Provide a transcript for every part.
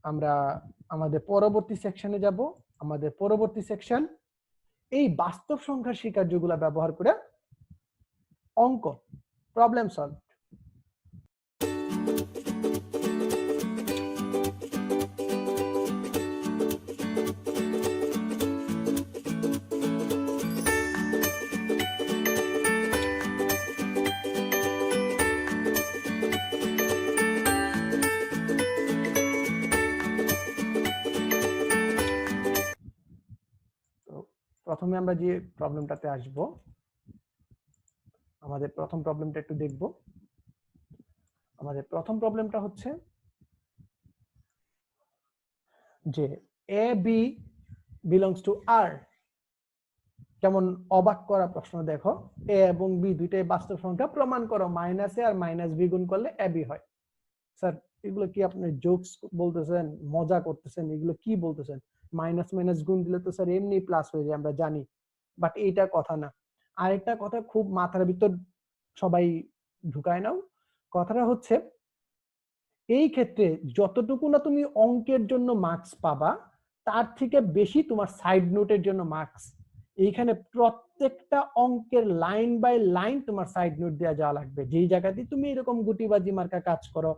আমরা আমাদের পরবর্তী সেকশনে যাব। আমাদের পরবর্তী সেকশন এই বাস্তব সংখ্যার স্বীকার্যগুলো ব্যবহার করে অঙ্ক প্রবলেম সলভ। প্রথমে আমরা যে প্রবলেমটাতে আসব, আমাদের প্রথম প্রবলেমটা একটু দেখব। আমাদের প্রথম প্রবলেমটা হচ্ছে যে এ বি বিলংস টু আর। কেমন অবাক করা প্রশ্ন দেখো, এ এবং বি দুইটাই বাস্তব সংখ্যা, প্রমাণ করো মাইনাস এ আর মাইনাস বি গুণ করলে এ বি হয়। স্যার এগুলো কি আপনি জোকস বলতেছেন, মজা করতেছেন? এগুলো কি বলতেছেন? মাইনাস মাইনাস গুণ দিলে তো স্যার এমনি প্লাস হয়ে যায়, আমরা জানি, বাট এইটা কথা না। আরেকটা কথা খুব মাথার ভিতর সবাই ঢুকায় নাও, কথাটা হচ্ছে এই ক্ষেত্রে যতটুকু না তুমি অঙ্কের জন্য মার্কস পাবা, তার থেকে বেশি তোমার সাইড নোটের জন্য মার্কস। এইখানে প্রত্যেকটা অঙ্কের লাইন বাই লাইন তোমার সাইড নোট দেওয়া যাওয়া লাগবে। যেই জায়গাতে তুমি এরকম গুটিবাজি মার্কা কাজ করো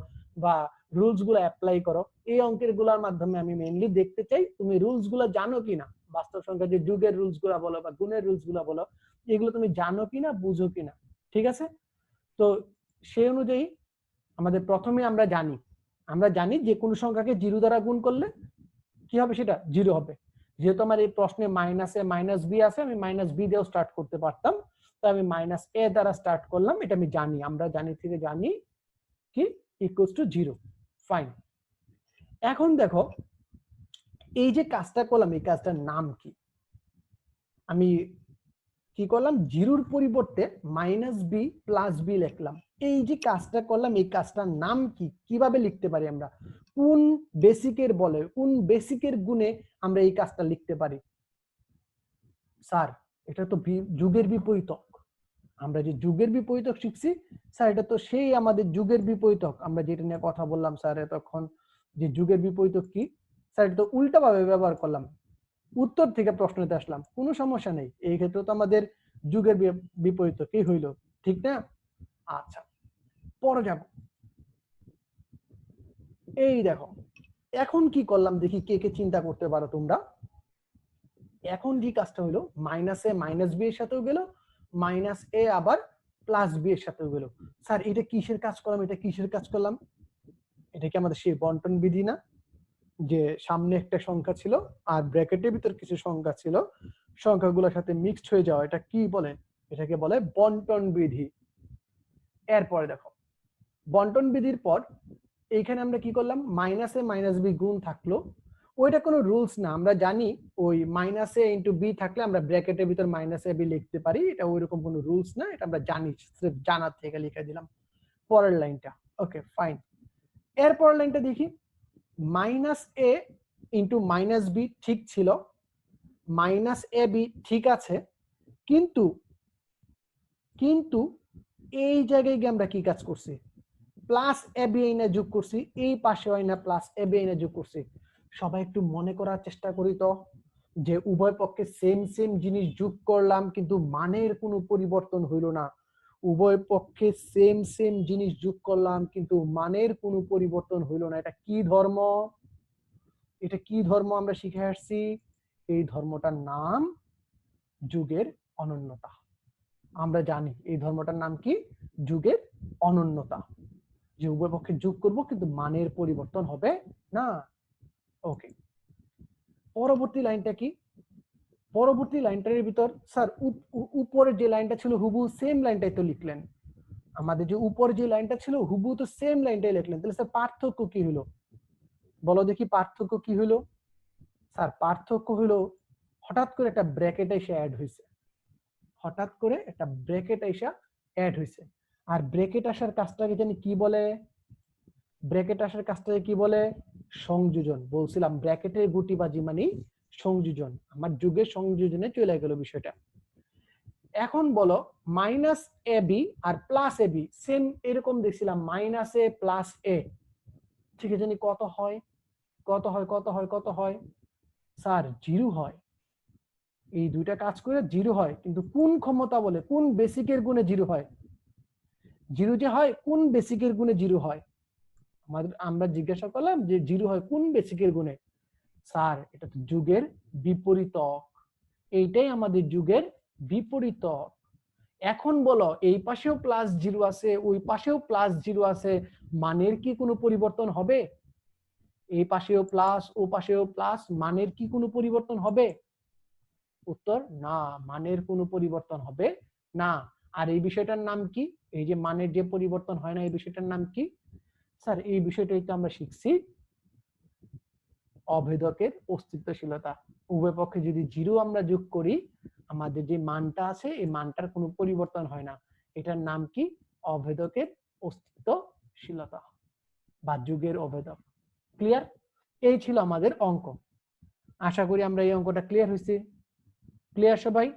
বা রুলস গুলো অ্যাপ্লাই করো, এই অঙ্কের গুলার মাধ্যমে আমি মেইনলি দেখতে চাই তুমি রুলস গুলো জানো কিনা। বাস্তব সংখ্যা যে যুগের রুলস গুলা বলো বা গুণের রুলস গুলা বলো, এগুলো তুমি জানো কিনা, বুঝো কিনা। ঠিক আছে? তো সেই অনুযায়ী আমাদের প্রথমে আমরা জানি যে কোনো সংখ্যাকে জিরো দ্বারা গুণ করলে কি হবে, সেটা জিরো হবে। যেহেতু আমার এই প্রশ্নে মাইনাস এ মাইনাস বি আছে, আমি মাইনাস বি দিয়েও স্টার্ট করতে পারতাম, তো আমি মাইনাস এ দ্বারা স্টার্ট করলাম। এটা আমি জানি, আমরা জানি কি ইকুয়ালস টু জিরো। ফাইন। এখন দেখো এই যে কাজটা করলাম, এই কাজটার নাম কি? আমি কি করলাম, জিরোর পরিবর্তে মাইনাস বি প্লাস বি লিখলাম। এই যে কাজটা করলাম, এই কাজটার নাম কি, কিভাবে লিখতে পারি আমরা? কোন বেসিকের বলে, কোন বেসিকের গুণে আমরা এই কাজটা লিখতে পারি? স্যার এটা তো যুগের বিপরীতক। আমরা যে যুগের বিপরীতক শিখছি স্যার, এটা তো সেই আমাদের যুগের বিপরীতক আমরা যেটা নিয়ে কথা বললাম স্যার এতক্ষণ, যে যুগের বিপরীতক কি স্যার, এটা তো উল্টা ভাবে ব্যবহার করলাম। উত্তর থেকে প্রশ্নতে আসলাম, কোনো সমস্যা নেই, এই ক্ষেত্রে তো আমাদের যুগের বিপরীতকই হইল, ঠিক না? আচ্ছা, পরে যাব। এই দেখো এখন কি করলাম দেখি কে কে চিন্তা করতে পারো তোমরা। এখন যে কাজটা হলো, মাইনাস এ মাইনাস বি এর সাথেও গেল, মাইনাস এ আবার প্লাস বি এর সাথেও গেল। স্যার এটা কিসের কাজ করলাম, এটা কিসের কাজ করলাম? এটা কি আমাদের সেই বন্টন বিধি না, যে সামনে একটা সংখ্যা ছিল আর ব্র্যাকেটের ভিতর কিছু সংখ্যা ছিল, সংখ্যাগুলোর সাথে মিক্সড হয়ে যাওয়া, এটা কি বলে? এটাকে বলে বন্টন বিধি। এরপরে দেখো বন্টন বিধির পর এইখানে আমরা কি করলাম, মাইনাস এ মাইনাস বি গুণ থাকলো, ওইটা কোনো রুলস না, আমরা জানি ওই মাইনাস এ ইন্টু বি থাকলে আমরা ব্র্যাকেটের ভিতর মাইনাস এ বি লিখতে পারি, এটা ওইরকম কোনো রুলস না, এটা আমরা জানি, সির্ফ জানার থেকে লিখে দিলাম। পরের লাইনটা ওকে ফাইন। এর পরের লাইনটা দেখি, মাইনাস এ ইন্টু মাইনাস বি ঠিক ছিল, মাইনাস এ বি ঠিক আছে, কিন্তু কিন্তু এই জায়গায় গিয়ে আমরা কি কাজ করছি, প্লাস এ বি আইনা যোগ করছি, এই পাশে আইনা প্লাস এ বি আইনা যোগ করছি। সবাই একটু মনে করার চেষ্টা করি তো, যে উভয় পক্ষে সেম সেম জিনিস যোগ করলাম কিন্তু মানের কোনো পরিবর্তন হইল না। উভয় পক্ষে সেম সেম জিনিস যোগ করলাম কিন্তু মানের কোনো পরিবর্তন হইল না। এটা কি ধর্ম? এটা কি ধর্ম আমরা শিখে আসছি? এই ধর্মটার নাম যুগের অনন্যতা। আমরা জানি এই ধর্মটার নাম কি, যুগের অনন্যতা, যে উভয় পক্ষে যোগ করব কিন্তু মানের পরিবর্তন হবে না। ওকে, পরবর্তী লাইনটা কি? পরবর্তী লাইনটার ভিতর স্যার উপরের যে লাইনটা ছিল হুবহু সেম লাইনটাই তো লিখলেন, আমাদের যে উপরে যে লাইনটা ছিল হুবহু তো সেম লাইনটাই লিখলেন, তাহলে স্যার পার্থক্য কি হলো? বলো দেখি পার্থক্য কি হলো? স্যার পার্থক্য হলো হঠাৎ করে একটা ব্র্যাকেট এসে অ্যাড হয়েছে, হঠাৎ করে একটা ব্র্যাকেট এসে অ্যাড হয়েছে। আর ব্র্যাকেট আসার কাজটাকে জানি কি বলে? ব্র্যাকেট আসার কাজটাকে কি বলে? সংযোজন। বলছিলাম ব্র্যাকেটের গুটিবাজি মানে সংযোজন, আমার যুগের সংযোজনে চলে গেল বিষয়টা। এখন বলো minus A B R plus A B same এরকম দেখছিলাম, মাইনাস এ প্লাস এ ঠিক জানি কত হয়? কত হয় কত হয় কত হয় স্যার 0 হয়। এই দুইটা কাজ করে 0 হয়, কিন্তু কোন ক্ষমতা বলে কোন বেসিকের গুণে 0 হয়? 0 যে হয় কোন বেসিকের গুণে 0 হয়? আমরা জিজ্ঞাসা করলাম যে 0 হয় কোন বেসিকের গুণে? স্যার এটা তো যুগের বিপরীতক। এইটাই আমাদের যুগের বিপরীতক। এখন বলো এই পাশেও +0 আছে ওই পাশেও +0 আছে, মানের কি কোনো পরিবর্তন হবে? এই পাশেও প্লাস ও পাশেও প্লাস, মানের কি কোনো পরিবর্তন হবে? উত্তর না, মানের কোনো পরিবর্তন হবে না। আর এই বিষয়টার নাম কি? এই যে মানের যে পরিবর্তন হয় না এই বিষয়টার নাম কি? স্যার এই বিষয়টাই তো আমরা শিখছি অভেদকের অস্তিত্বশীলতা। উভয় পক্ষে যদি 0 আমরা যোগ করি আমাদের যে মানটা আছে এই মানটার কোনো পরিবর্তন হয় না। এটার নাম কি? অভেদকের অস্তিত্বশীলতা বা যুগের অভেদক। ক্লিয়ার? এই ছিল আমাদের অঙ্ক। আশা করি আমরা এই অঙ্কটা ক্লিয়ার হয়েছি। ক্লিয়ার সবাই?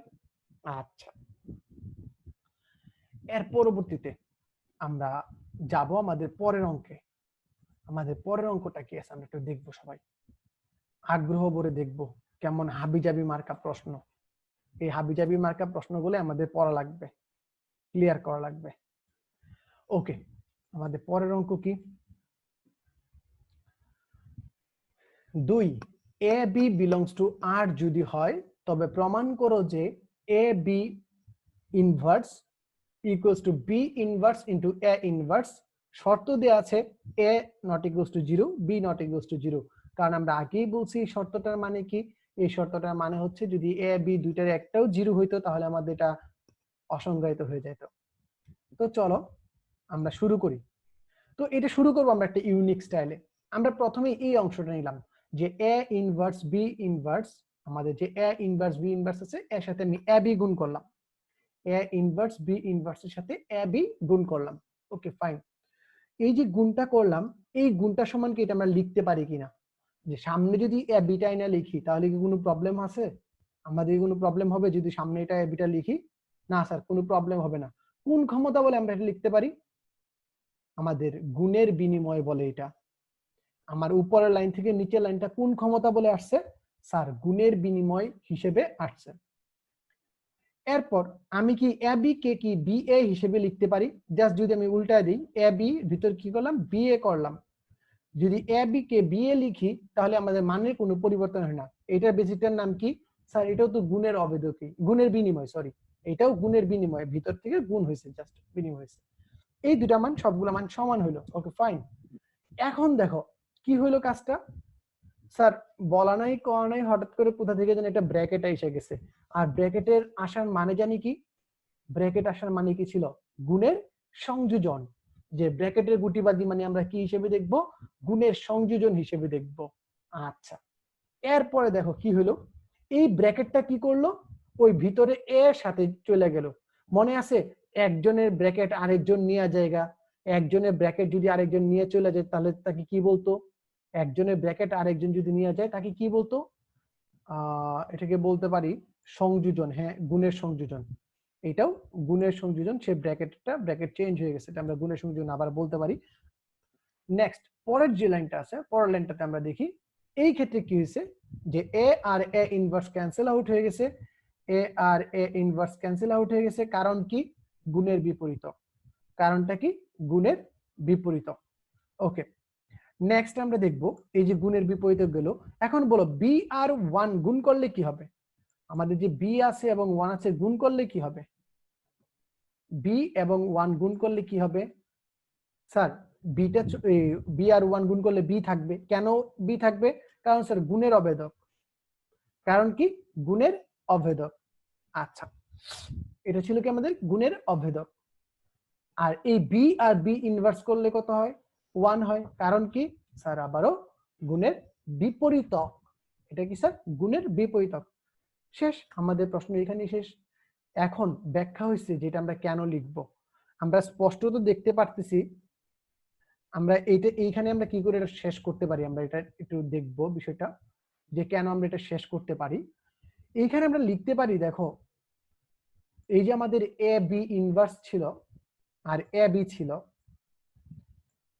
আচ্ছা, এর পরবর্তীতে আমরা যাব আমাদের পরের অঙ্কে। আমাদের পরের অঙ্কটা কি আছে আমরা একটু দেখবো সবাই, আগ্রহ ভরে দেখবো কেমন হাবিজাবি মার্কা প্রশ্ন। এই হাবিজাবি মার্কা প্রশ্নগুলো আমাদের পড়া লাগবে, ক্লিয়ার করা লাগবে। ওকে, আমাদের পরের অঙ্ক কি? 2 এ বি বিলংস টু আর যদি হয় তবে প্রমাণ করো যে A B inverse equals to B inverse into A inverse. শর্ত দেয়া আছে A not equals to 0, B not equals to 0। কারণ আমরা আগেই বলছি শর্তটার মানে কি? এই শর্তটার মানে হচ্ছে যদি এ বি দুইটার একটাও 0 হইতো তাহলে আমাদের এটা অসংজ্ঞায়িত হয়ে যেত। তো চলো আমরা শুরু করি। তো এটা শুরু করবো আমরা একটা ইউনিক স্টাইলে। আমরা প্রথমে এই অংশটা নিলাম যে এ ইনভার্স বি ইনভার্স, আমাদের যে এ ইনভার্স বি ইনভার্স আছে এর সাথে আমি এ বি গুণ করলাম, এ ইনভার্স বি ইনভার্সের সাথে এ বি গুণ করলাম। ওকে ফাইন, এই যে গুণটা করলাম এই গুণটা সমান কি এটা আমরা লিখতে পারি কিনা? যে সামনে যদি এ বিটা না লিখি তাহলে কি কোনো প্রবলেম আছে? আমাদের কোনো প্রবলেম হবে যদি সামনে এটা এ বিটা লিখি? না স্যার, কোনো প্রবলেম হবে না। কোন ক্ষমতা বলে আমরা এটা লিখতে পারি? আমাদের গুণের বিনিময় বলে এটা। আমার উপরের লাইন থেকে নিচের লাইনটা কোন ক্ষমতা বলে আসছে? স্যার গুণের বিনিময় হিসেবে আসছে। এরপর আমি কি এ বি কে কি বি এ হিসেবে লিখতে পারি? জাস্ট যদি আমি উল্টায় দিই, এ বি ভিতর কি করলাম বি এ করলাম। যদি A B K B A লিখি তাহলে আমাদের মানের কোনো পরিবর্তন হয় না। এটার বেসিকটার নাম কি? স্যার এটাও তো গুণের অভেদকই, গুণের বিনিময়, সরি এটাও গুণের বিনিময়, ভিতর থেকে গুণ হয়েছে, জাস্ট বিনিময় হয়েছে। এই দুটা মান সবগুলো মান সমান হইলো। ওকে ফাইন, এখন দেখো কি হইলো কাজটা। স্যার বলা নাই করা নাই হঠাৎ করে কোথা থেকে যেন একটা ব্র্যাকেট এসে গেছে। আর ব্র্যাকেটের আসার মানে জানি কি? ব্র্যাকেট আসার মানে কি ছিল? গুণের সংযোজন। যে ব্র্যাকেটের গুটিবাজি মানে আমরা কি হিসেবে দেখব? গুণের সংযোজন হিসেবে দেখব। আচ্ছা, এরপরে দেখো কি হলো, এই ব্র্যাকেটটা কি করলো? ওই ভিতরে এর সাথে চলে গেল। মনে আছে একজনের ব্র্যাকেট আরেকজন নিয়ে জায়গা, একজনের ব্র্যাকেট যদি আরেকজন নিয়ে চলে যায় তাহলে তাকে কি বলতো? একজনের ব্র্যাকেট আরেকজন যদি নিয়ে যায় তাকে কি বলতো? এটাকে বলতে পারি সংযোজন। হ্যাঁ, গুণের সংযোজন। এটাও গুণের সংযোজন, সে ব্র্যাকেট চেঞ্জ হয়ে গেছে, এটা আমরা গুণের সংযোজন আবার বলতে পারি। নেক্সট পরের যে লাইনটা আছে পরের লাইনটাতে আমরা দেখি এই ক্ষেত্রে কি হয়েছে যে এ আর এ ইনভার্স ক্যান্সেল আউট হয়ে গেছে, এ আর এ ইনভার্স ক্যান্সেল আউট হয়ে গেছে। কারণ কি? গুণের বিপরীত। কারণটা কি? গুণের বিপরীত। ওকে, নেক্সট আমরা দেখব এই যে গুণের বিপরীত গেল। এখন বলো বি আর 1 গুণ করলে কি হবে? আমাদের যে বি আছে এবং 1 আছে গুণ করলে কি হবে? বি এবং 1 গুণ করলে কি হবে? স্যার বিটা বি আর 1 গুণ করলে বি থাকবে। কেন বি থাকবে? কারণ স্যার গুণের অভেদক। কারণ কি? গুণের অভেদক। আচ্ছা, এটা ছিল কি আমাদের গুণের অভেদক। আর এই বি আর বি ইনভার্স করলে কত হয়? 1 হয়। কারণ কি? স্যার আবারও গুণের বিপরীতক। এটা কি স্যার? গুণের বিপরীতক। শেষ, আমাদের প্রশ্ন এখানেই শেষ। এখন ব্যাখ্যা হয়েছে যেটা আমরা কেন লিখব। আমরা স্পষ্টত দেখতে পারতেছি আমরা এইখানে আমরা কি করে এটা শেষ করতে পারি, আমরা এটা একটু দেখব বিষয়টা যে কেন আমরা এটা শেষ করতে পারি। এইখানে আমরা লিখতে পারি, দেখো এই যে আমাদের এ বি ইনভার্স ছিল আর এ বি ছিল,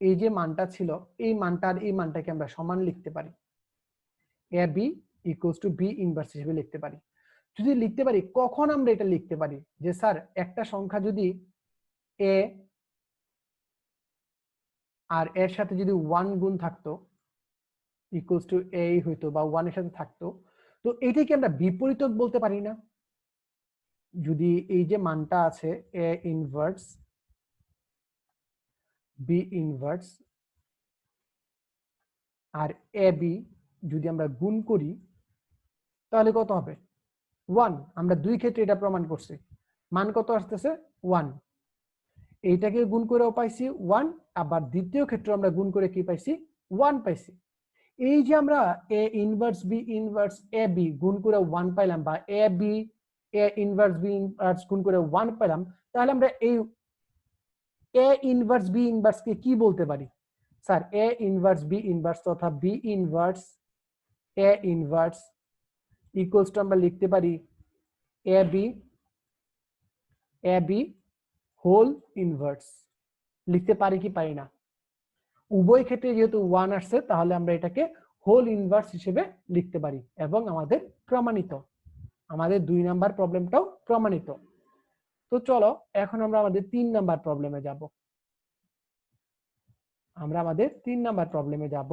এই যে মানটা ছিল এই মানটা আর এই মানটাকে আমরা সমান লিখতে পারি, A B equals to B inverse হিসেবে লিখতে পারি। যদি লিখতে পারি কখন আমরা এটা লিখতে পারি যে স্যার একটা সংখ্যা যদি এ আর এর সাথে যদি 1 গুণ থাকতো ইকুয়ালস টু এ হইতো বা 1 এর সাথে থাকতো, তো এটাকে আমরা বিপরীতক বলতে পারি না? যদি এই যে মানটা আছে এ inverse B inverse R A B যদি আমরা গুণ করি তাহলে কত হবে? 1। আমরা দুই ক্ষেত্রে এটা প্রমাণ করছি। মান কত আসতেছে? 1। এইটাকে গুণ করেও পাইছি 1, আবার দ্বিতীয় ক্ষেত্রে আমরা গুণ করে কি পাইছি? 1 পাইছি। এই যে আমরা A inverse B inverse A B গুণ করে 1 পাইলাম, বা A B A inverse B inverse গুণ করে 1 পাইলাম, তাহলে আমরা এই এ ইনভার্স বি ইনভার্স কে কি বলতে পারি? Sir A inverse B inverse তথা B inverse A inverse equals to আমরা লিখতে পারি এ বি হোল ইনভার্স। লিখতে পারি কি পারি না? উভয় ক্ষেত্রে যেহেতু 1 আসছে তাহলে আমরা এটাকে হোল ইনভার্স হিসেবে লিখতে পারি এবং আমাদের প্রমাণিত, আমাদের 2 নাম্বার প্রবলেমটাও প্রমাণিত। তো চলো এখন আমরা আমাদের 3 নাম্বার প্রবলেমে যাব। আমরা আমাদের 3 নাম্বার প্রবলেমে যাব।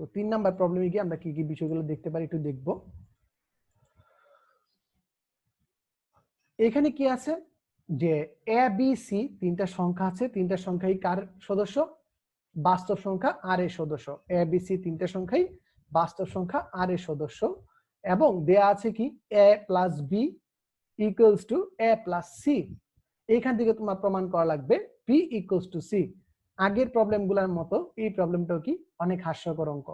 তো 3 নাম্বার প্রবলেমে গিয়ে আমরা কি কি বিষয়গুলো দেখতে পারি একটু দেখব। এখানে কি আছে যে এ বি সি তিনটা সংখ্যা আছে, তিনটা সংখ্যাই কার সদস্য? বাস্তব সংখ্যা আর এর সদস্য। এ বি সি তিনটা সংখ্যাই বাস্তব সংখ্যা আর এর সদস্য, এবং দেয়া আছে কি A plus B equals to A plus C. এইখান থেকে তোমার প্রমাণ করা লাগবে পি ইকুয়ালস টু সি। আগের প্রবলেমগুলোর মতো এই প্রবলেমটাও কি অনেক হাস্যকর অঙ্ক।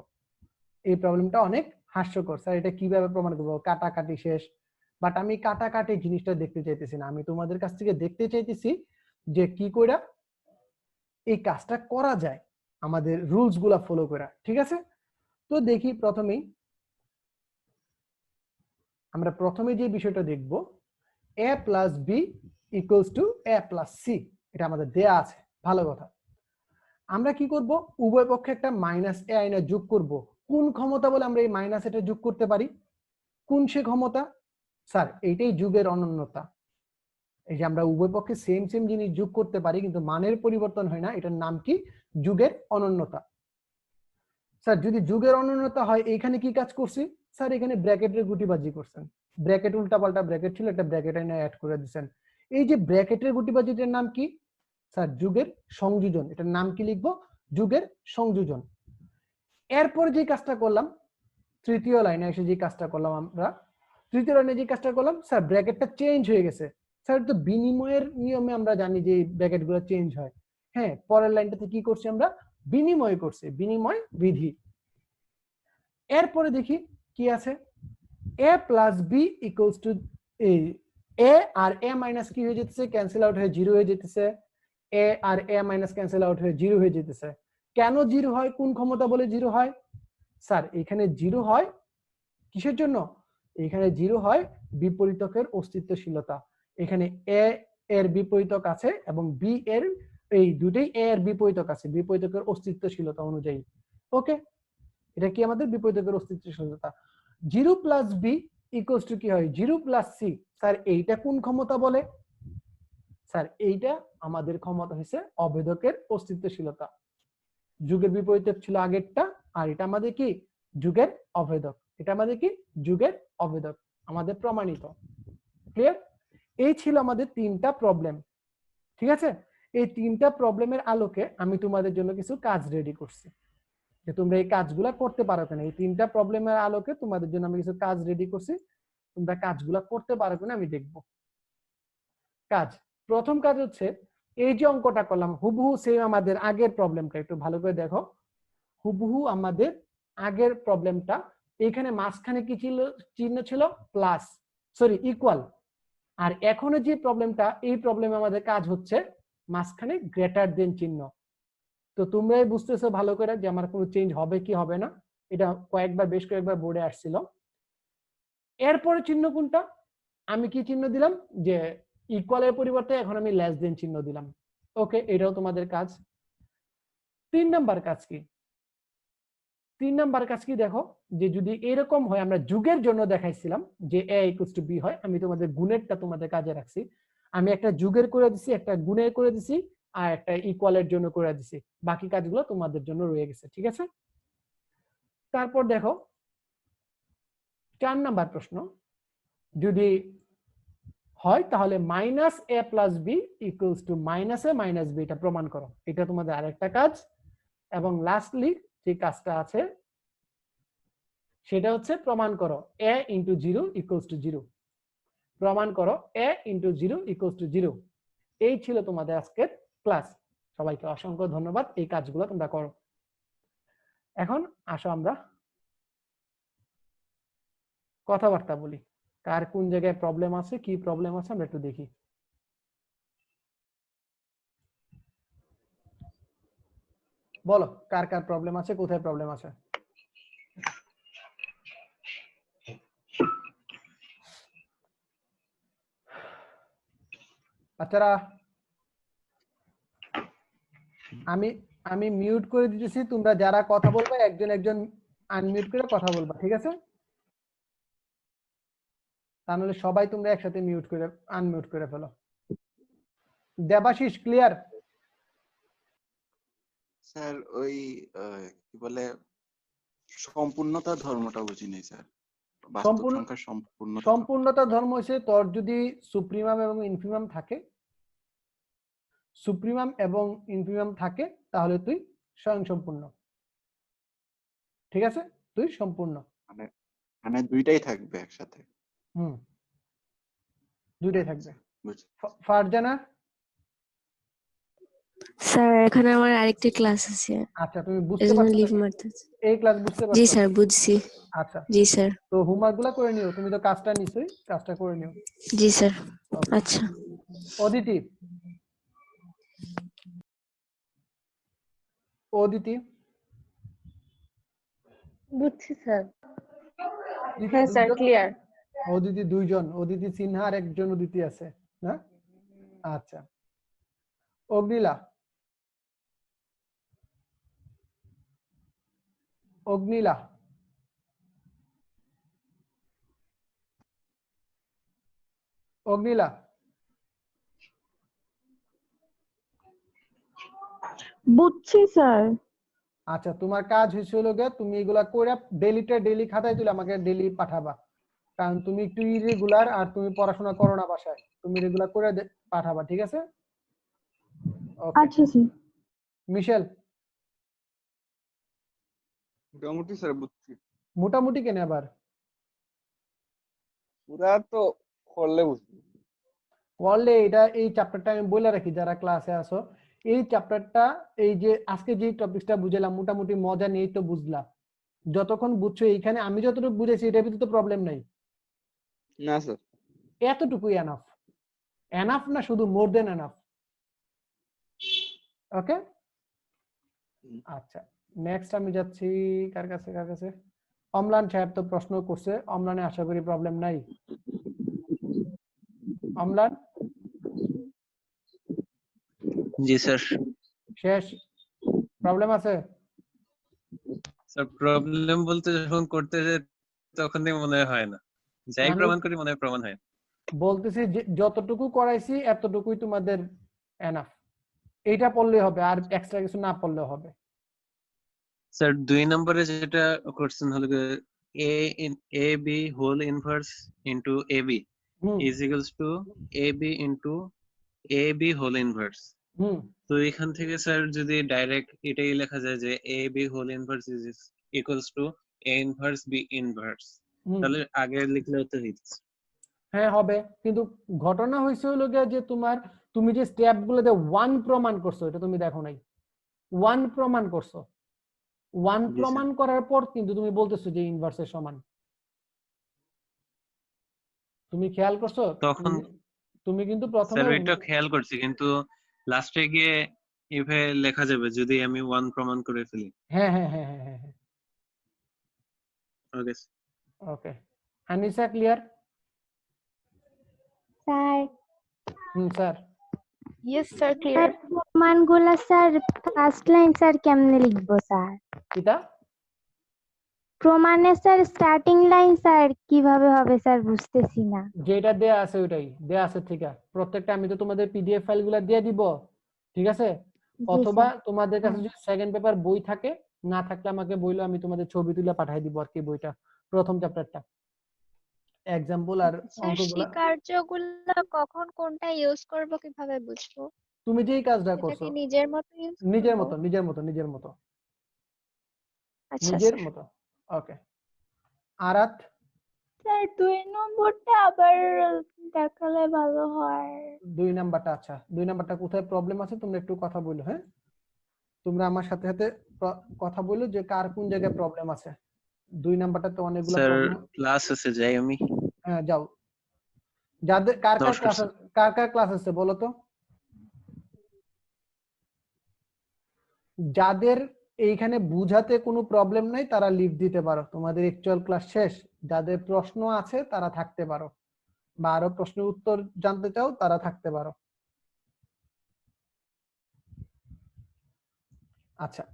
এই প্রবলেমটা অনেক হাস্যকর। স্যার এটা কিভাবে প্রমাণ করবো? কাটাকাটি শেষ। বাট আমি কাটাকাটি জিনিসটা দেখতে চাইতেছি না, আমি তোমাদের কাছ থেকে দেখতে চাইতেছি যে কি করে এই কাজটা করা যায় আমাদের রুলস গুলা ফলো করা। ঠিক আছে, তো দেখি আমরা প্রথমে যে বিষয়টা দেখব, A plus B equals to A plus C. এটা আমাদের দেয়া আছে, ভালো কথা। আমরা কি করব? উভয় পক্ষে একটা মাইনাস এ আইনা যোগ করব। কোন ক্ষমতা বলে আমরা এই মাইনাস এটা যোগ করতে পারি? কোন সে ক্ষমতা? স্যার এইটাই যুগের অনন্যতা। এই যে আমরা উভয় পক্ষে সেম সেম জিনিস যোগ করতে পারি কিন্তু মানের পরিবর্তন হয় না, এটার নাম কি? যুগের অনন্যতা। স্যার যদি যুগের অনন্যতা হয় এইখানে কি কাজ করছি? স্যার এখানে ব্র্যাকেটের গুটিবাজি করছেন। ব্র্যাকেট উল্টাপাল্টা ব্র্যাকেট ছিল, একটা ব্র্যাকেট এনে অ্যাড করে দিয়েছেন। এই যে ব্র্যাকেটের গুটিবাজিটার নাম কি? স্যার যুগের সংযোজন। এটার নাম কি লিখবো? যুগের সংযোজন। এরপর যে কাজটা করলাম, তৃতীয় লাইনে এসে যে কাজটা করলাম আমরা, তৃতীয় লাইনে যে কাজটা করলাম, স্যার ব্র্যাকেটটা চেঞ্জ হয়ে গেছে। স্যার তো বিনিময়ের নিয়মে আমরা জানি যে ব্র্যাকেটগুলো চেঞ্জ হয়। হ্যাঁ, পরের লাইনটাতে কি করছি আমরা? বিনিময় করছি, বিনিময় বিধি। এরপরে দেখি কি আছে, A plus B equals to A আর এ মাইনাস কি হয়ে যেতেছে? ক্যান্সেল আউট হয়ে 0 হয়ে যেতেছে। এ আর এ মাইনাস ক্যান্সেল আউট হয়ে 0 হয়ে যেতেছে। কেন 0 হয়? কোন ক্ষমতা বলে 0 হয়? স্যার এখানে 0 হয় কিসের জন্য? এখানে 0 হয় বিপরীতকের অস্তিত্বশীলতা। এখানে এ এর বিপরীতক আছে এবং বি এর, এই দুটেই এ এর বিপরীতক আছে বিপরীতকের অস্তিত্বশীলতা অনুযায়ী। ওকে, এটা কি আমাদের বিপরীতকের অস্তিত্বশীলতা। 0 প্লাস বি ইকুয়ালস টু কি হয়? 0 প্লাস সি। স্যার এইটা কোন ক্ষমতা বলে? স্যার এইটা আমাদের ক্ষমতা হচ্ছে অভেদকের অস্তিত্বশীলতা। যুগের বিপরীতক ছিল আগেরটা, আর এটা আমাদের কি? যুগের অভেদক। এটা আমাদের কি? যুগের অভেদক, আমাদের প্রমাণিত। ক্লিয়ার? এই ছিল আমাদের 3টা প্রবলেম। ঠিক আছে, এই 3টা প্রবলেমের আলোকে আমি তোমাদের জন্য কিছু কাজ রেডি করছি যে তোমরা এই কাজগুলা করতে পারো কিনা। এই 3টা প্রবলেমের আলোকে তোমাদের জন্য আমি কিছু কাজ রেডি করছি, তোমরা কাজগুলা করতে পারো কিনা আমি দেখব। কাজ, প্রথম কাজ হচ্ছে এই যে অঙ্কটা করলাম হুবহু সেম আমাদের আগের প্রবলেমটা, একটু ভালো করে দেখো। হুবহু আমাদের আগের প্রবলেমটা, এখানে মাঝখানে কি ছিল? চিহ্ন ছিল প্লাস, সরি ইকুয়াল। আর এখনো যে প্রবলেমটা, এই প্রবলেমে আমাদের কাজ হচ্ছে মাঝখানে গ্রেটার দেন চিহ্ন। তো তোমরাই বুঝতেছো ভালো করে যে আমার কোনো চেঞ্জ হবে কি হবে না। এটা বেশ কয়েকবার বোর্ডে আসছিল। এরপরে চিহ্ন কোনটা? আমি কি চিহ্ন দিলাম? যে ইকুয়ালের পরিবর্তে এখন আমি লেস দেন চিহ্ন দিলাম। ওকে, এটাও তোমাদের কাজ। 3 নাম্বার কাজ কি? 3 নাম্বার কাজ কি দেখো, যে যদি এরকম হয়, আমরা যুগের জন্য দেখাইছিলাম যে a = b হয়, আমি তোমাদের গুণেরটা তোমাদের কাজে রাখছি। আমি একটা যুগের করে দিছি, একটা গুণের করে দিছি, আর একটা ইকুয়ালের জন্য করে দিছি। বাকি কাজগুলো তোমাদের জন্য রয়ে গেছে, ঠিক আছে? তারপর দেখো 4 নাম্বার প্রশ্ন, যদি হয় তাহলে -a + b = -a - b, এটা প্রমাণ করো। এটা তোমাদের আরেকটা কাজ। এবং লাস্টলি যে কাজটা আছে সেটা হচ্ছে প্রমাণ করো a × 0 = 0। প্রমাণ করো a × 0 = 0। এই ছিল তোমাদের আজকের ক্লাস। সবাইকে অসংখ্য ধন্যবাদ, এই কাজগুলো তোমরা করো। এখন আসো আমরা কথাবার্তা বলি, কার কোন জায়গায় প্রবলেম আছে, কি প্রবলেম আছে আমরা একটু দেখি। বলো কার কার প্রবলেম আছে, কোথায় প্রবলেম আছে? বাচ্চারা, আমি মিউট করে দিতেছি, তোমরা যারা কথা বলবে একজন একজন আনমিউট করে কথা বলবা, ঠিক আছে? তাহলে সবাই তোমরা একসাথে মিউট করে আনমিউট করে ফেলো। দেবাশিস ক্লিয়ার? স্যার ওই কি বলে সম্পূর্ণতা ধর্মটা বুঝি নাই স্যার। বাস্তব সংখ্যার সম্পূর্ণতা ধর্ম হচ্ছে তোর যদি সুপ্রিমাম এবং ইনফিমাম থাকে, সুপ্রিমাম এবং ইনফিমাম থাকে তাহলে তুই স্বয়ংসম্পূর্ণ, ঠিক আছে? তুই সম্পূর্ণ, মানে দুইটাই থাকবে একসাথে। দুইটাই থাকবে। ফারজানা? স্যার এখানে আমার আরেকটি ক্লাস আছে। আচ্ছা, তুমি বুঝতে পারছো লিভ মারতেছি। এই ক্লাস বুঝতে পারছো? জি স্যার, বুঝছি। আচ্ছা, জি স্যার। তো হোমওয়ার্কগুলো করে নিও, তুমি তো কাজটা নিছই, কাজটা করে নিও। জি স্যার। আচ্ছা। অদিতি? অদিতি? বুঝছি স্যার। হ্যাঁ স্যার, ক্লিয়ার। অদিতি দুইজন, অদিতি সিনহা আর একজন অদিতি আছে না? আচ্ছা, অগ্নিলা? অগ্নিলা? অগ্নিলা? বুঝছি স্যার। আচ্ছা, তোমার কাজ হয়েছে হলো গিয়ে তুমি এগুলা করে ডেলি খাতায় তুলে আমাকে ডেলি পাঠাবা, কারণ তুমি একটু ইরেগুলার আর তুমি পড়াশোনা করো না বাসায়, তুমি রেগুলার করে পাঠাবা, ঠিক আছে? আচ্ছা স্যার। মিশেল? মোটামুটি স্যার বুঝছি। মোটামুটি কেন আবার? পুরা তো করলে বুঝবি। করলে এটা, এই চ্যাপ্টারটা আমি বলে রাখি যারা ক্লাসে আসো, এই চ্যাপ্টারটা, এই যে আজকে যে টপিকটা বুঝালাম মোটামুটি মজা নিয়েই তো বুঝলাম। যতক্ষণ বুঝছো এইখানে আমি যতটুকু বুঝেছি এটার ভিতরে তো প্রবলেম নাই। না স্যার, এতটুকুই এনাফ। এনাফ না, শুধু মোর দেন এনাফ। ওকে, আচ্ছা নেক্সট আমি যাচ্ছি কার কাছে? অম্লান সাহেব তো প্রশ্ন করছে, অম্লানে আশা করি প্রবলেম নাই। অম্লান? জি স্যার। শেষ? প্রবলেম আছে? স্যার প্রবলেম বলতে যখন করতে যাই তখনই মনে হয় না, যাই প্রমাণ করি মনে হয় প্রমাণ হয়। বলতেছি যে যতটুকু করাইছি এতটুকুই তোমাদের এনাফ, এইটা পড়লে হবে, আর এক্সট্রা কিছু না পড়লে হবে। স্যার 2 নম্বরে যেটা কোশ্চেন হলো a in ab whole inverse into ab is equals to ab into ab whole inverse। তো এখান থেকে স্যার যদি ডাইরেক্ট এটাই লেখা যায় যে ab whole inverse is equals to a inverse b inverse, তাহলে আগে লিখলেও তো হচ্ছে। হ্যাঁ হবে, কিন্তু ঘটনা হয়েছে হলো গিয়ে যে তুমি যে স্টেপ গুলোতে 1 প্রমাণ করছো এটা তুমি দেখো নাই। 1 প্রমাণ করছো, 1 প্রমাণ করার পর কিন্তু তুমি বলতেছো যে ইনভার্সের সমান। তুমি খেয়াল করছো? তখন তুমি কিন্তু প্রথমে স্যার এটা খেয়াল করছি, কিন্তু লাস্টে গিয়ে এভাবে লেখা যাবে যদি আমি 1 প্রমাণ করে ফেলি। হ্যাঁ। Okay okay, Anisa clear? Sir sir Yes, sir, sir clear. প্রমাণগুলা স্যার ফার্স্ট লাইন স্যার কেমনে লিখবো স্যার? কিতা প্রমাণে স্যার স্টার্টিং লাইন স্যার কিভাবে হবে স্যার বুঝতেছি না। যেটা দেয়া আছে ওইটাই দেয়া আছে, ঠিক আছে। প্রত্যেকটা আমি তো তোমাদের পিডিএফ ফাইলগুলো দিয়ে দিব, ঠিক আছে। জি অথবা স্যার। তোমাদের কাছে হ্যাঁ। যদি সেকেন্ড পেপার বই থাকে, না থাকলে আমাকে বইলো, আমি তোমাদের ছবি তুলে পাঠিয়ে দিব আর কি বইটা, প্রথম চ্যাপ্টারটা, এক্সাম্পল আর স্যার অঙ্কগুলা। স্বীকার্যগুলো কখন কোনটা ইউজ করব কিভাবে বুঝবো? তুমি যেই কাজটা এটা করছো কি নিজের মতো ইউজ নিজের করব? মতো নিজের মতো নিজের মতো আচ্ছা নিজের স্যার। মতো। ওকে, আরাত স্যার 2 নম্বরটা আবার দেখালে ভালো হয়। 2 নাম্বারটা, আচ্ছা 2 নাম্বারটা কোথায় প্রবলেম আছে তোমরা একটু কথা বলো, হ্যাঁ তোমরা আমার সাথে সাথে কথা বলো যে কার কোন জায়গায় প্রবলেম আছে। 2 নাম্বারটা তো অনেকগুলো স্যার প্রবলেম। ক্লাস আছে, যাই আমি। হ্যাঁ যাও, যাদের কার কার নমস্কার ক্লাস স্যার। কার ক্লাস আছে বলো তো। যাদের এইখানে বুঝাতে কোনো প্রবলেম নাই তারা লিভ দিতে পারো, তোমাদের অ্যাকচুয়াল ক্লাস শেষ। যাদের প্রশ্ন আছে তারা থাকতে পারো, বা আরো প্রশ্নের উত্তর জানতে চাও তারা থাকতে পারো। আচ্ছা,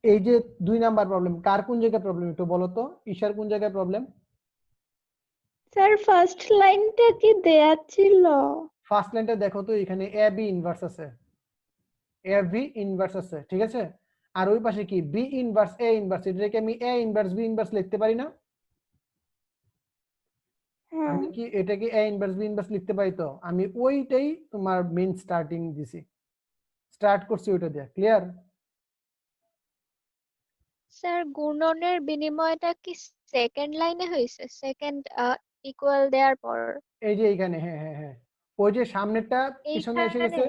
এই যে 2 নাম্বার প্রবলেম, কার কোন জায়গায় প্রবলেম একটু বলো তো। ঈশার কোন জায়গায় প্রবলেম? স্যার ফার্স্ট লাইনটা কি দেয়া ছিল? ফার্স্ট লাইনটা দেখো তো, এখানে এ বি ইনভার্স আছে, এ ভি ইনভার্স আছে, ঠিক আছে। আর ওই পাশে কি বি ইনভার্স এ ইনভার্স, এটাকে আমি এ ইনভার্স বি ইনভার্স লিখতে পারি না? হ্যাঁ। আমি কি এটাকে এ ইনভার্স বি ইনভার্স লিখতে পারি? তো আমি ওইটাই তোমার মেইন স্টার্টিং দিছি, স্টার্ট করছি ওইটা দিয়ে। ক্লিয়ার? স্যার গুণনের বিনিময়টা কি সেকেন্ড লাইনে হয়েছে? সেকেন্ড ইকুয়াল দেওয়ার পর এই যে এইখানে, হ্যাঁ হ্যাঁ হ্যাঁ, ওই যে সামনেরটা পিছনে এসে এইখানে? গেছে।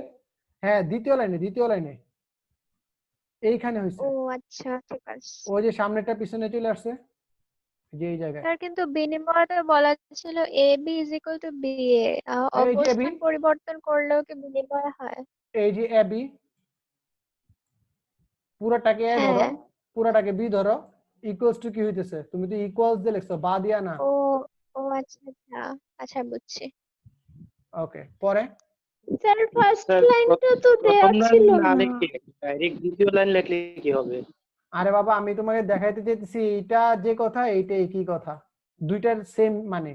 হ্যাঁ দ্বিতীয় লাইনে এইখানে হয়েছে। ও আচ্ছা, ঠিক আছে। ওই যে সামনেরটা পিছনে চলে আসছে, যে এই জায়গায়। স্যার কিন্তু বিনিময়টা বলা ছিল A B is equal to B A, এই যে এবি, অবস্থান পরিবর্তন করলেও কি বিনিময় হয়? এই যে এবি, পুরাটাকে এ ধরো, হ্যাঁ। পুরাটাকে বি ধরো, ইকুয়ালস টু কি হইতেছে? তুমি তো ইকুয়ালস দিয়ে লিখছো, বা দিয়া না। ও ও আচ্ছা আচ্ছা, আচ্ছা বুঝছি। ওকে, পরে স্যার ফার্স্ট স্যার লাইনটা তো দেয়া প্রথম লাইন ছিল না না। লিখে ডাইরেক্ট দ্বিতীয় লাইন লিখলে কি হবে? আরে বাবা, আমি তোমাকে দেখাইতে চাইতেছি এইটা যে কথা এইটা একই কথা, দুইটার সেম মানে।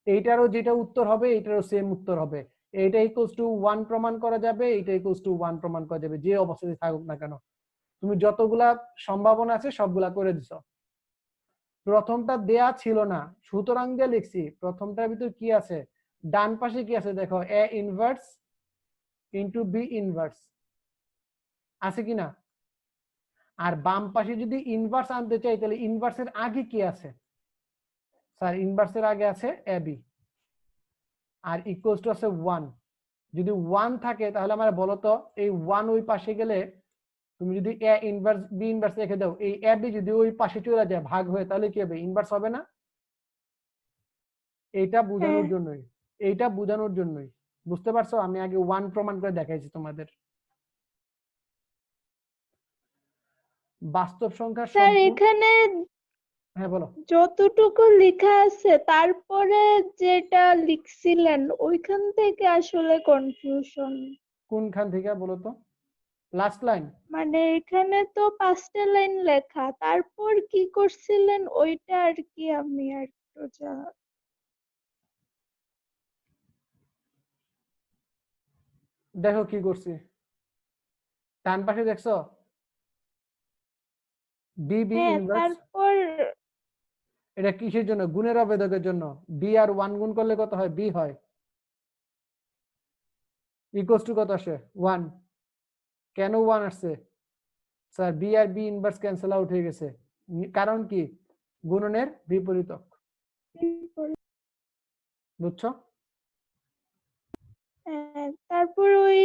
এইটারও যেটা উত্তর হবে এইটারও সেম উত্তর হবে। এইটা ইকুয়ালস টু 1 প্রমাণ করা যাবে, এইটা ইকুয়ালস টু 1 প্রমাণ করা যাবে, যে অবস্থাতে থাকুক না কেন। তুমি যতগুলা সম্ভাবনা আছে সবগুলা করে দিছো। প্রথমটা দেয়া ছিল না, সুতরাং দিয়ে লিখছি। প্রথমটার ভিতর কি আছে, ডান পাশে কি আছে দেখো, A inverse into B inverse আছে কিনা। আর বাম পাশে যদি ইনভার্স আনতে চাই তাহলে ইনভার্সের আগে কি আছে? স্যার ইনভার্সের আগে আছে A B, R equals to আছে 1। যদি 1 থাকে তাহলে আমার বলো তো, এই 1 ওই পাশে গেলে তুমি যদি এ ইনভার্স বি ইনভার্স রেখে দাও, এই এ বি যদি ওই পাশে চলে যায় ভাগ হয়ে, তাহলে কি হবে? ইনভার্স হবে না? এইটা বোঝানোর জন্যই, এইটা বোঝানোর জন্যই। বুঝতে পারছো? আমি আগে 1 প্রমাণ করে দেখাইছি তোমাদের। বাস্তব সংখ্যা স্যার এখানে হ্যাঁ বলো। যতটুকু লেখা আছে তারপরে যেটা লিখছিলেন ওইখান থেকে আসলে কনফিউশন। কোনখান থেকে বলো তো? Last line? মানে এখানে তো 5টা লাইন লেখা, তারপর কি করছিলেন ওইটা আর কি আমি আর একটু দেখো কি করছি, ডান পাশে দেখছো বি বি হ্যাঁ ইনভার্স। তারপর এটা কিসের জন্য? গুণের অবেদকের জন্য। বি আর 1 গুণ করলে কত হয়? বি হয়। ইকুয়ালস টু কত আসে? 1। কেন 1 আসছে? স্যার বি আর বি ইনভার্স ক্যান্সেল আউট হয়ে গেছে, কারণ কি? গুণনের বিপরীতক। বুঝছো? তারপর ওই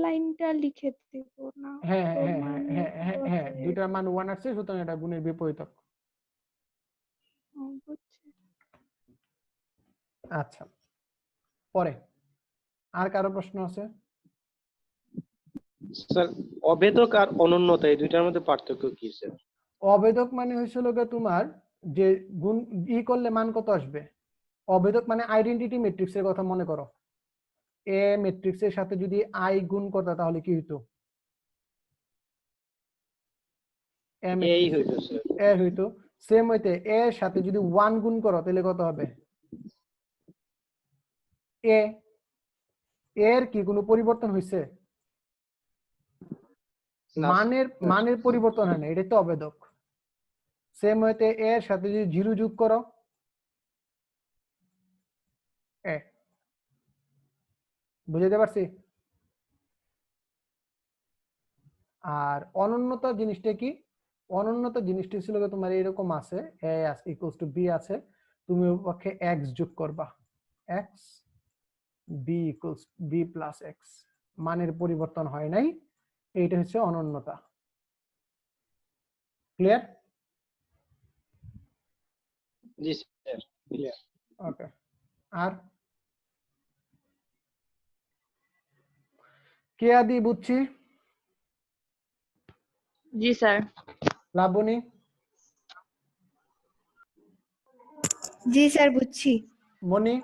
লাইনটা লিখে দিব না। হ্যাঁ হ্যাঁ হ্যাঁ প্রমাণে হ্যাঁ হ্যাঁ হ্যাঁ, হবে। দুইটার মান 1 আসছে, সুতরাং এটা গুণের বিপরীতক। বুঝছি। আচ্ছা, পরে আর কারো প্রশ্ন আছে? স্যার অভেদক আর অনন্যতা এই দুইটার মধ্যে পার্থক্য কি স্যার? অভেদক মানে হয়েছিল তোমার যে গুণ ই করলে মান কত আসবে। অভেদক মানে আইডেন্টিটি ম্যাট্রিক্স এর কথা মনে করো। এ ম্যাট্রিক্সের সাথে যদি আই গুণ করতে তাহলে কি হইতো? এই হইতো স্যার। এ হইতো। সেম হইতে এ এর সাথে যদি 1 গুণ করো তাহলে কত হবে? এ এর কি কোনো পরিবর্তন হয়েছে? না, মানের পরিবর্তন হয় না, এটা তো অবেদক। সেম হইতে এ এর সাথে যদি 0 যোগ করো এ, বুঝতে পারছি? আর অনন্যতা জিনিসটা কি? অনন্যতা জিনিসটা ছিল তোমার এরকম আছে, a ইকুয়ালস টু b আছে, তুমি ওর পক্ষে x যোগ করবা, x b equals b plus x, মানের পরিবর্তন হয় নাই, এইটা হচ্ছে অনন্যতা। ক্লিয়ার? জি স্যার ক্লিয়ার। ওকে। আর কে আদি বুঝছি? জি স্যার। লাবণী? জি স্যার বুঝছি। মনি?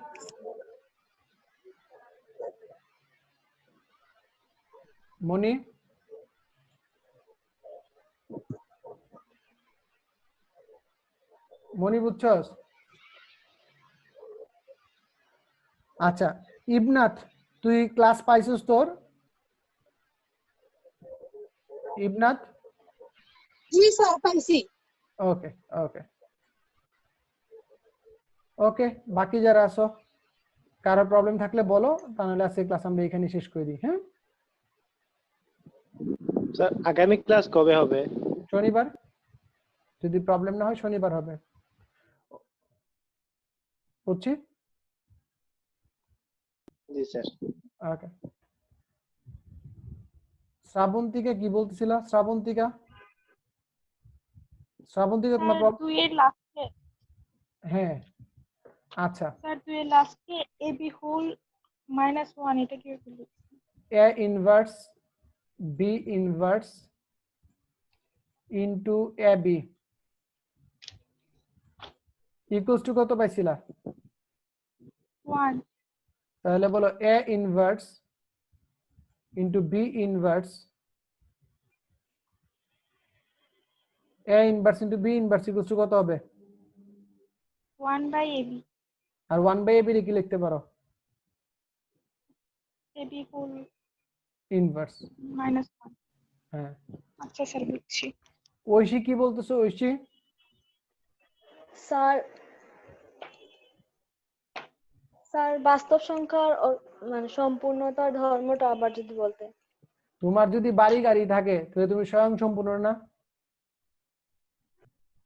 মনি? মনি বুঝছস? আচ্ছা ইবনাথ, তুই ক্লাস পাইছিস তোর? ইবনাথ? জি স্যার পাইছি। ওকে ওকে ওকে, বাকি যারা আছো কারো প্রবলেম থাকলে বলো, তাহলে আজকে ক্লাস আমরা এখানে শেষ করে দিই। হ্যাঁ, স্যার আগামী ক্লাস কবে হবে? শনিবার, যদি প্রবলেম না হয় শনিবার হবে। বুঝছি? জি স্যার। ওকে। শ্রাবন্তিকা কি বলতেছিলা? শ্রাবন্তিকা, শ্রাবন্তিকা তোমার স্যার 2 এর লাস্টে, হ্যাঁ আচ্ছা, স্যার 2 এর লাস্টে ab হোল -1 এটা কি হলো? a inverse b inverse into ab equals to কত পাইছিলা? 1। তাহলে বলো a inverse into b inverse, a inverse into b inverse equals two কত হবে? 1/ab, আর 1/ab এর কি লিখতে পারো? ab whole inverse. -1। হ্যাঁ, আচ্ছা স্যার বুঝছি। ঐশী কি বলতেছো? ঐশী? স্যার স্যার বাস্তব সংখ্যার মানে সম্পূর্ণতার ধর্মটা আবার যদি বলতে। তোমার যদি বাড়ি গাড়ি থাকে তাহলে তুমি স্বয়ং সম্পূর্ণ না?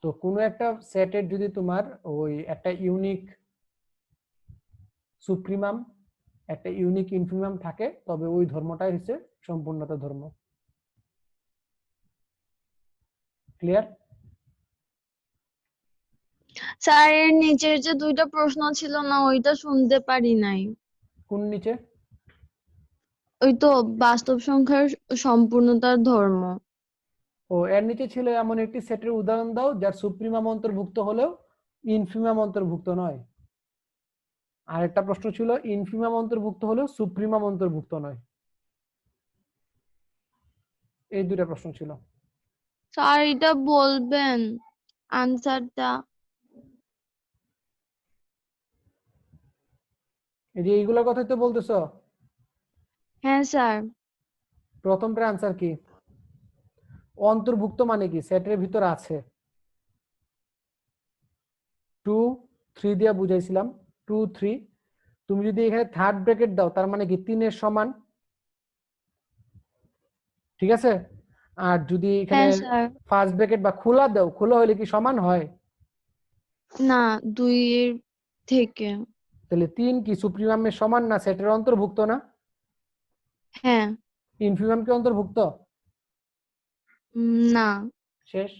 তো কোনো একটা সেটের যদি তোমার ওই একটা ইউনিক সুপ্রিমাম একটা ইউনিক ইনফিমাম থাকে তবে ওই ধর্মটাই হচ্ছে সম্পূর্ণতা ধর্ম। ক্লিয়ার? স্যার এর নিচের যে দুইটা প্রশ্ন ছিল না ওইটা শুনতে পারি নাই। কোন নিচে? ওই তো বাস্তব সংখ্যার সম্পূর্ণতার ধর্ম। ও এর নিচে ছিল এমন একটি সেটের উদাহরণ দাও যার সুপ্রিমাম অন্তর্ভুক্ত হলেও ইনফিমাম অন্তর্ভুক্ত নয়। আর একটা প্রশ্ন ছিল ইনফিমাম অন্তর্ভুক্ত হলেও সুপ্রিমাম অন্তর্ভুক্ত নয়। এই দুটো প্রশ্ন ছিল। স্যার এটা বলবেন আনসারটা? এই যে এইগুলোর কথাই তো বলতেছো। হ্যাঁ স্যার। প্রথমটার আনসার কি? অন্তর্ভুক্ত মানে কি? সেটের ভিতর আছে। 2 3 দিয়ে বুঝাইছিলাম, 2 3। তুমি যদি এখানে থার্ড ব্র্যাকেট দাও তার মানে কি 3 এর সমান, ঠিক আছে? আর যদি এখানে হ্যাঁ স্যার। ফার্স্ট ব্র্যাকেট বা খোলা দাও, খোলা হলে কি সমান হয়? না 2 এর থেকে। তাহলে 3 কি সুপ্রিমামের সমান না, সেটের অন্তর্ভুক্ত না? হ্যাঁ। ইনফিমাম কি অন্তর্ভুক্ত? না। শেষ।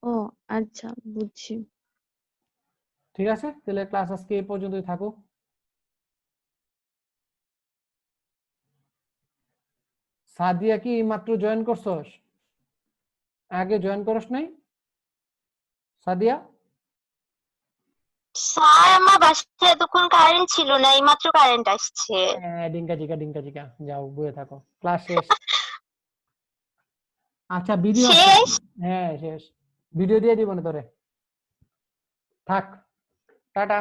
ও আচ্ছা বুঝছি। ঠিক আছে, তাহলে ক্লাস আজকে এই পর্যন্তই থাকুক। সাদিয়া কি মাত্র জয়েন করছস? আগে জয়েন করস নাই সাদিয়া? স্যার আমার বাসায় এতক্ষণ কারেন্ট ছিল না, এইমাত্র কারেন্ট আসছে। ডিঙ্কা জিকা যাও বয়ে থাকো, ক্লাস শেষ। আচ্ছা ভিডিও শেষ? হ্যাঁ শেষ, ভিডিও দিয়ে দিব না তোরে, থাক, টাটা।